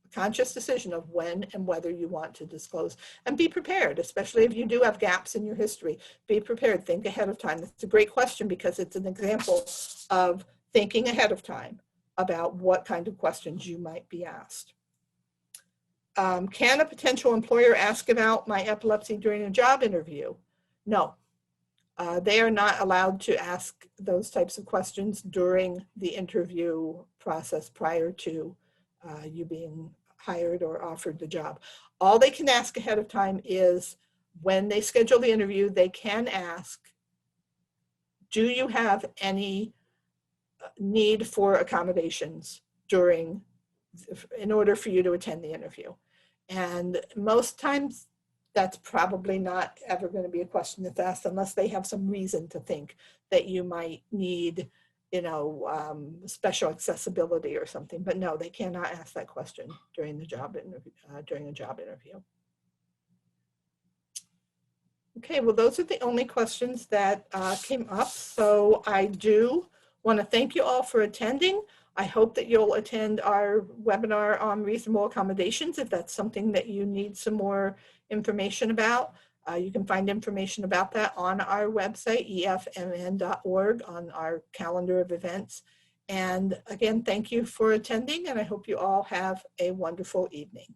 a conscious decision of when and whether you want to disclose, and be prepared, especially if you do have gaps in your history. Be prepared, think ahead of time. That's a great question because it's an example of thinking ahead of time about what kind of questions you might be asked. Can a potential employer ask about my epilepsy during a job interview? No. They are not allowed to ask those types of questions during the interview process prior to you being hired or offered the job. All they can ask ahead of time is when they schedule the interview, they can ask, do you have any need for accommodations in order for you to attend the interview? And most times that's probably not ever going to be a question that's asked unless they have some reason to think that you might need, special accessibility or something. But no, they cannot ask that question during a job interview. Okay, well, those are the only questions that came up. So I do want to thank you all for attending. I hope that you'll attend our webinar on reasonable accommodations if that's something that you need some more information about. You can find information about that on our website, efmn.org, on our calendar of events. And again, thank you for attending, and I hope you all have a wonderful evening.